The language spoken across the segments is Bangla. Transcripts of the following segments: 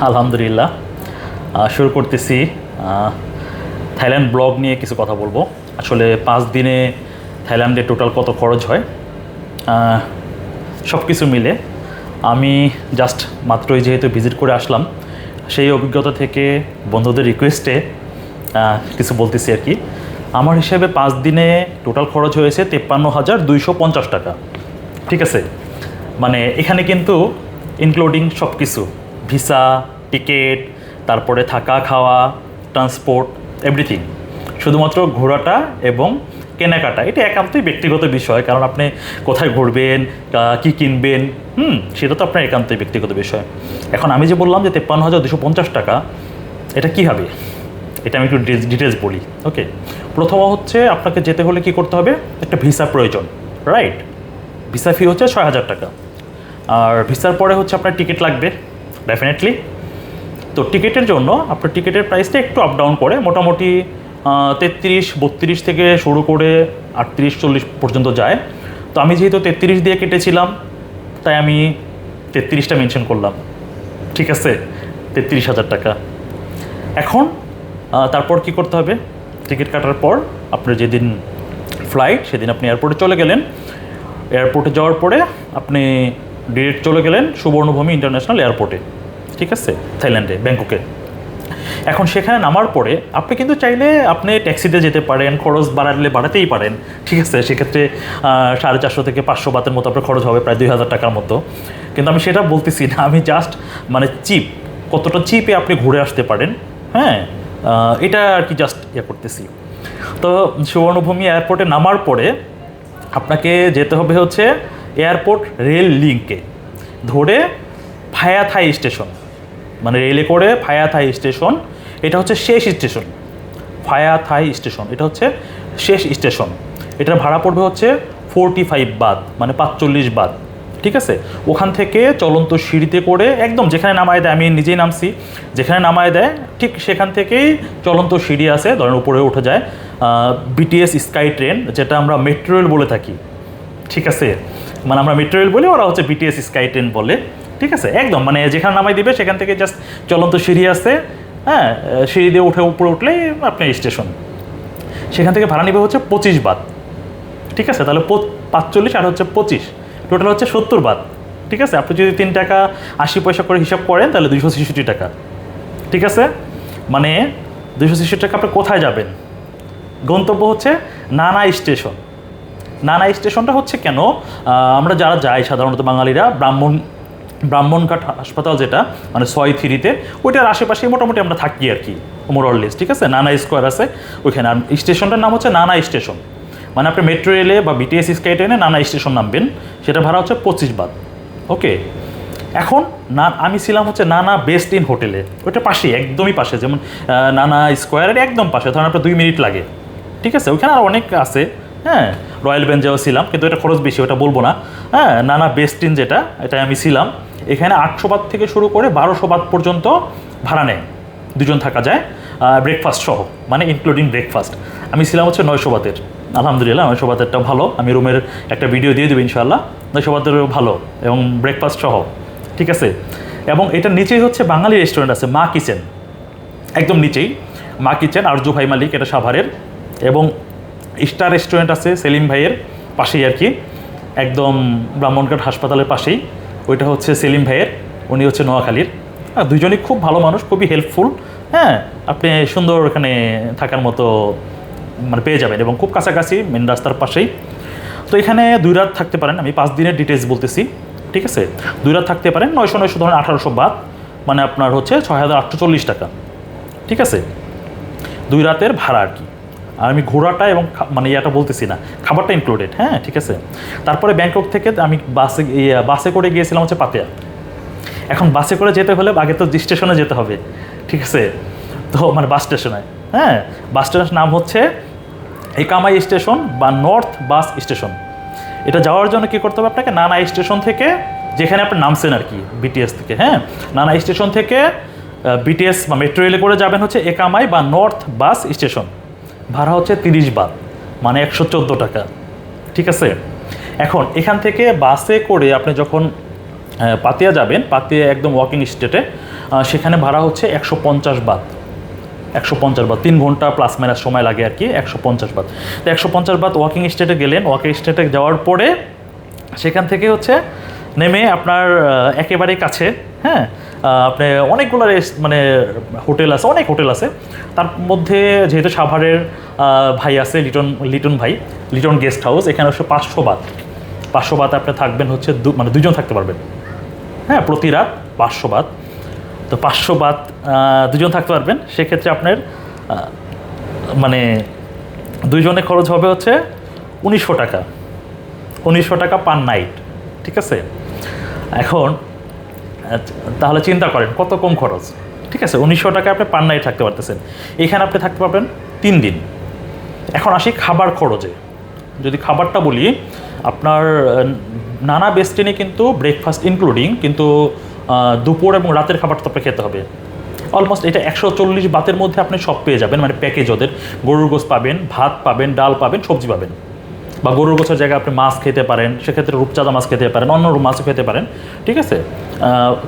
আলহামদুলিল্লাহ। শুরু করতেছি থাইল্যান্ড ব্লগ নিয়ে কিছু কথা বলবো। আসলে 5 দিনে থাইল্যান্ডে টোটাল কত খরচ হয় সব কিছু মিলে আমি জাস্ট মাত্রই যেহেতু ভিজিট করে আসলাম, সেই অভিজ্ঞতা থেকে বন্ধুদের রিকোয়েস্টে কিছু বলতেছি আর কি। আমার হিসেবে 5 দিনে টোটাল খরচ হয়েছে 53,250 টাকা। ঠিক আছে, মানে এখানে কিন্তু ইনক্লুডিং সব কিছু, ভিসা, টিকিট, তারপরে থাকা খাওয়া, ট্রান্সপোর্ট, এভরিথিং। শুধুমাত্র ঘোরাটা এবং কেনাকাটা এটা একান্তই ব্যক্তিগত বিষয়, কারণ আপনি কোথায় ঘুরবেন, কী কিনবেন, সেটা তো আপনার একান্তই ব্যক্তিগত বিষয়। এখন আমি যে বললাম যে 53,250 টাকা, এটা কী হবে, এটা আমি একটু ডিটেলস বলি। ওকে, প্রথম হচ্ছে আপনাকে যেতে হলে কি করতে হবে, একটা ভিসা প্রয়োজন, রাইট? ভিসা ফি হচ্ছে 6,000 টাকা। আর ভিসার পরে হচ্ছে আপনার টিকিট লাগবে ডেফিনেটলি। তো টিকিটের জন্য আপনার টিকিটের প্রাইসটা একটু আপ ডাউন করে, মোটামুটি 33-32 থেকে শুরু করে 38-40 পর্যন্ত যায়। তো আমি যেহেতু 33 দিয়ে কেটেছিলাম, তাই আমি 33টা মেনশন করলাম। ঠিক আছে, 33,000 টাকা। এখন তারপর কি করতে হবে, টিকিট কাটার পর আপনার যেদিন ফ্লাইট সেদিন আপনি এয়ারপোর্টে চলে গেলেন। এয়ারপোর্টে যাওয়ার পরে আপনি ডিরেক্ট চলে গেলেন সুবর্ণভূমি ইন্টারন্যাশনাল এয়ারপোর্টে। ঠিক আছে, থাইল্যান্ডে, ব্যাংককে। এখন সেখানে নামার পরে আপনি কিন্তু চাইলে আপনি ট্যাক্সিতে যেতে পারেন, খরচ বাড়ালে বাড়াতেই পারেন। ঠিক আছে, সেক্ষেত্রে 450 থেকে 500 বাতের মতো আপনার খরচ হবে, প্রায় 2,000 টাকার মতো। কিন্তু আমি সেটা বলতেছি না, আমি জাস্ট মানে চিপ, কতটা চিপে আপনি ঘুরে আসতে পারেন, হ্যাঁ, এটা আর কি জাস্ট করতেছি। তো সুবর্ণভূমি এয়ারপোর্টে নামার পরে আপনাকে যেতে হবে হচ্ছে এয়ারপোর্ট রেল লিঙ্কে ধরে ফায়াথাই স্টেশন, মানে রেলে করে ফায়াথাই স্টেশন, এটা হচ্ছে শেষ স্টেশন। ফায়াথাই স্টেশন এটা হচ্ছে শেষ স্টেশন। এটার ভাড়া পড়বে হচ্ছে 45 বাত, মানে 45 বাত। ঠিক আছে, ওখান থেকে চলন্ত সিঁড়িতে করে একদম যেখানে নামায় দেয়, আমি নিজেই নামছি, যেখানে নামায় দেয় ঠিক সেখান থেকেই চলন্ত সিঁড়ি আছে, ধরেন উপরে উঠে যায় বিটিএস স্কাই ট্রেন, যেটা আমরা মেট্রো রেল বলে থাকি। ঠিক আছে, মানে আমরা মেট্রো রেল বলি, ওরা হচ্ছে বিটিএস স্কাই ট্রেন বলে। ঠিক আছে, একদম মানে যেখানে নামাই দিবে সেখান থেকে জাস্ট চলন্ত সিঁড়ি আছে, হ্যাঁ, সিঁড়ি দিয়ে উঠে উপরে উঠলেই আপনার স্টেশন। সেখান থেকে ভাড়া নেবে হচ্ছে 25 বাত। ঠিক আছে, তাহলে 45 আর হচ্ছে 25, টোটাল হচ্ছে 70 বাত। ঠিক আছে, আপনি যদি 3 টাকা 80 পয়সা করে হিসাব করেন তাহলে 266 টাকা। ঠিক আছে, মানে 266 টাকা আপনি কোথায় যাবেন? গন্তব্য হচ্ছে নানা স্টেশন। নানা স্টেশনটা হচ্ছে কেন, আমরা যারা যাই সাধারণত বাঙালিরা ব্রাহ্মণঘাট হাসপাতাল, যেটা মানে 6-3-তে, ওইটার আশেপাশেই মোটামুটি আমরা থাকি আর কি, মোরলেস। ঠিক আছে, নানা স্কোয়ার আছে ওইখানে। আর স্টেশনটার নাম হচ্ছে নানা স্টেশন, মানে আপনি মেট্রো রেলে বা বিটিএস স্কাই ট্রেনে নানা স্টেশন নামবেন, সেটা ভাড়া হচ্ছে 25 বাত। ওকে, এখন আমি ছিলাম হচ্ছে নানা বেস্ট ইন হোটেলে, ওইটা পাশেই, একদমই পাশে, যেমন নানা স্কোয়ারের একদম পাশে, ধরেন আপনার 2 মিনিট লাগে। ঠিক আছে, ওইখানে আর অনেক আছে, হ্যাঁ, রয়্যাল বেঞ্জেও ছিলাম, কিন্তু এটা খরচ বেশি, ওটা বলবো না। হ্যাঁ, নানা বেস্ট ইন যেটা, এটা আমি ছিলাম। এখানে 800 বাত থেকে শুরু করে 1200 বাত পর্যন্ত ভাড়া নেয়, 2 জন থাকা যায়, ব্রেকফাস্ট সহ, মানে ইনক্লুডিং ব্রেকফাস্ট। আমি ছিলাম হচ্ছে 900 বাতের। আলহামদুলিল্লাহ 900 বাতেরটা ভালো, আমি রুমের একটা ভিডিও দিয়ে দেবো ইনশাআল্লাহ। 900 বাতেরও ভালো এবং ব্রেকফাস্ট সহ। ঠিক আছে, এবং এটার নিচেই হচ্ছে বাঙালি রেস্টুরেন্ট আছে, মা কিচেন, একদম নিচেই মা কিচেন, আরজু ভাই মালিক, এটা সাভারের। এবং স্টার রেস্টুরেন্ট আছে সেলিম ভাইয়ের পাশেই আর কি, একদম ব্রাহ্মণঘাট হাসপাতালের পাশেই, ওইটা হচ্ছে সেলিম ভাইয়ের, উনি হচ্ছে নোয়াখালীর। দুজনই খুব ভালো মানুষ, খুবই হেল্পফুল। হ্যাঁ, আপনি সুন্দর এখানে থাকার মতো মানে পেয়ে যাবেন, এবং খুব কাছাকাছি, মেন রাস্তার পাশেই। তো এখানে 2 রাত থাকতে পারেন, আমি 5 দিনের ডিটেলস বলতেছি। ঠিক আছে, 2 রাত থাকতে পারেন, 900 ধরেন 1800 বাত, মানে আপনার হচ্ছে 6,840 টাকা। ঠিক আছে, 2 রাতের ভাড়া আর কি। আর আমি ঘোরাটা এবং মানে ইয়াটা বলতেছি না, খাবারটা ইনক্লুডেড। হ্যাঁ, ঠিক আছে। তারপরে ব্যাংকক থেকে আমি বাসে করে গিয়েছিলাম হচ্ছে পাতেয়া। এখন বাসে করে যেতে হলে আগে তো স্টেশনে যেতে হবে। ঠিক আছে, তো মানে বাস স্টেশনে, হ্যাঁ, বাস স্টেশনের নাম হচ্ছে একামাই স্টেশন বা নর্থ বাস স্টেশন। এটা যাওয়ার জন্য কী করতে হবে আপনাকে, নানা স্টেশন থেকে, যেখানে আপনি নামছেন আর কি বিটিএস থেকে, হ্যাঁ, নানা স্টেশন থেকে বিটিএস বা মেট্রো রেলে করে যাবেন হচ্ছে একামাই বা নর্থ বাস স্টেশন। ভাড়া হচ্ছে 30 বাত, মানে 114 টাকা। ঠিক আছে, এখন এখান থেকে বাসে করে আপনি যখন পাতিয়া যাবেন, পাতিয়া একদম ওয়াকিং স্টেটে, সেখানে ভাড়া হচ্ছে 150 বাত। 150 বাত, 3 ঘন্টা প্লাস মাইনাস সময় লাগে আর কি, 150 বাত। তো 150 বাত ওয়াকিং স্টেটে গেলেন, ওয়াকিং স্টেটে যাওয়ার পরে সেখান থেকে হচ্ছে নেমে আপনার একেবারেই কাছে, হ্যাঁ, আপনি অনেকগুলো মানে হোটেল আছে, অনেক হোটেল আছে। তার মধ্যে যেহেতু সাভারের ভাই আছে, লিটন ভাই, লিটন গেস্ট হাউস, এখানে হচ্ছে 500 বাত। 500 বাত আপনি থাকবেন হচ্ছে মানে 2 জন থাকতে পারবেন, হ্যাঁ, প্রতি রাত 500 বাত। তো 500 বাত 2 জন থাকতে পারবেন, সেক্ষেত্রে আপনার মানে 2 জনে খরচ হবে হচ্ছে 1900 টাকা। 1900 টাকা পার নাইট, ঠিক আছে। এখন তাহলে চিন্তা করেন কত কম খরচ, ঠিক আছে। 1900 টাকা আপনি পার নাইট থাকতে পারতেছেন, এখানে আপনি থাকতে পারবেন 3 দিন। এখন আসি খাবার খরচে। যদি খাবারটা বলি, আপনার নানা বেস্টিনে কিন্তু ব্রেকফাস্ট ইনক্লুডিং, কিন্তু দুপুর এবং রাতের খাবারটা তো আপনাকে খেতে হবে। অলমোস্ট এটা 140 বাতের মধ্যে আপনি সব পেয়ে যাবেন, মানে প্যাকেজ ওদের। গরুর গোশত পাবেন, ভাত পাবেন, ডাল পাবেন, সবজি পাবেন। বা গরুর গোছের জায়গায় আপনি মাছ খেতে পারেন, সেক্ষেত্রে রূপচাঁদা মাছ খেতে পারেন, অন্য মাছও খেতে পারেন, ঠিক আছে।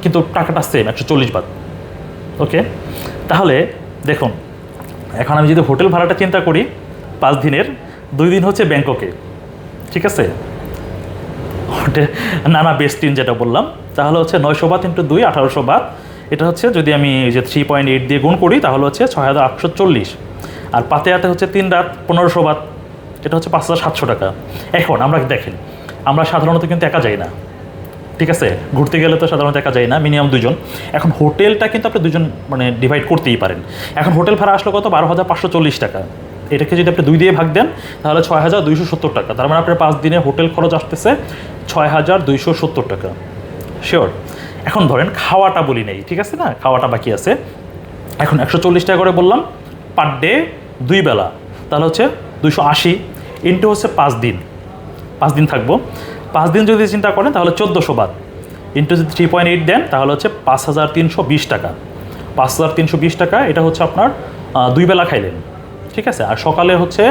কিন্তু টাকাটা সেম 140 বাত, ওকে। তাহলে দেখুন, এখন আমি যদি হোটেল ভাড়াটা চিন্তা করি, 5 দিনের, 2 দিন হচ্ছে ব্যাংককে, ঠিক আছে, নানা বেস্টিন যেটা বললাম, তাহলে হচ্ছে 900 বাত ইন্টু 2, 1800 বাত। এটা হচ্ছে যদি আমি যে 3.8 দিয়ে গুণ করি, তাহলে হচ্ছে 6840। আর পাতেয়াতে হচ্ছে 3 রাত 1500 বাত, এটা হচ্ছে 5700 টাকা। এখন আমরা দেখেন, আমরা সাধারণত কিন্তু একা যাই না, ঠিক আছে। ঘুরতে গেলে তো সাধারণত একা যাই না, মিনিমাম 2 জন। এখন হোটেলটা কিন্তু আপনি 2 জন মানে ডিভাইড করতেই পারেন। এখন হোটেল ভাড়া আসলো কত? 12,540 টাকা। এটাকে যদি আপনি 2 দিয়ে ভাগ দেন, তাহলে 6270 টাকা। তার মানে আপনার 5 দিনে হোটেল খরচ আসতেছে 6270 টাকা, শিওর। এখন ধরেন খাওয়াটা বলি নেই, ঠিক আছে না, খাওয়াটা বাকি আছে। এখন 140 টাকা করে বললাম পার ডে, 2 বেলা, তাহলে হচ্ছে 280 ইন্টু হচ্ছে 5 দিন। 5 দিন থাকবো, 5 দিন যদি চিন্তা করেন তাহলে 1400 বাত ইন্টু যদি 3.8 দেন, তাহলে হচ্ছে 5320 টাকা। 5320 টাকা, এটা হচ্ছে আপনার 2 বেলা খাইলেন, ঠিক আছে। আর সকালে হচ্ছে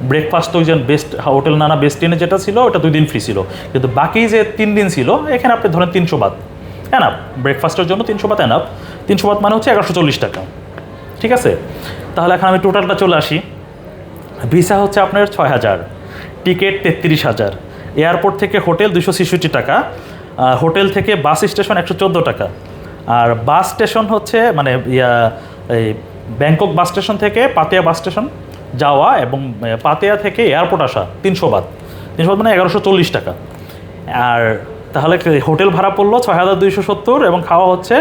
ব্রেকফাস্ট, ওই যে বেস্ট হোটেল নানা বেস্টিনে যেটা ছিল, ওটা 2 দিন ফ্রি ছিল। কিন্তু বাকি যে 3 দিন ছিল, এখানে আপনি ধরেন 300 বাত এনাফ, ব্রেকফাস্টের জন্য 300 বাত এনাফ। 300 বাত মানে হচ্ছে 1140 টাকা, ঠিক আছে। তাহলে এখন আমি টোটালটা চলে আসি। ভিসা হচ্ছে আপনার 6000, টিকিট 33000, এয়ারপোর্ট থেকে হোটেল 266 টাকা, হোটেল থেকে বাস স্টেশন 114 টাকা। আর বাস স্টেশন হচ্ছে মানে এই ব্যাংকক বাস স্টেশন থেকে পাতিয়া বাস স্টেশন যাওয়া এবং পাতিয়া থেকে এয়ারপোর্ট আসা 300 বাত। 300 বাত মানে 1140 টাকা। আর তাহলে হোটেল ভাড়া পড়লো 6270 এবং খাওয়া হচ্ছে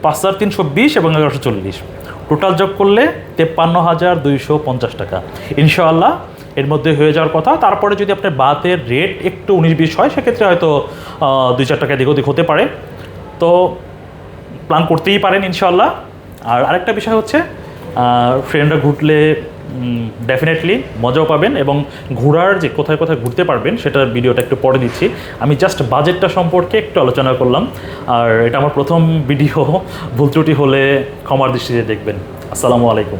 5320 এবং 1140। টোটাল যোগ করলে 53,250 টাকা ইনশাআল্লাহ এর মধ্যে হয়ে যাওয়ার কথা। তারপরে যদি আপনার বাতের রেট একটু 19-20 হয়, সেক্ষেত্রে হয়তো 2-4 টাকা দিক ওদিক হতে পারে। তো প্ল্যান করতেই পারেন ইনশাআল্লাহ। আর আরেকটা বিষয় হচ্ছে, ফ্রেন্ডরা ঘুরলে ডেফিনেটলি মজাও পাবেন এবং ঘোরার যে কোথায় কোথায় ঘুরতে পারবেন সেটার ভিডিওটা একটু পরে দিচ্ছি। আমি জাস্ট বাজেটটা সম্পর্কে একটু আলোচনা করলাম। আর এটা আমার প্রথম ভিডিও, ভুল ত্রুটি হলে ক্ষমার দৃষ্টিতে দেখবেন। আসসালামু আলাইকুম।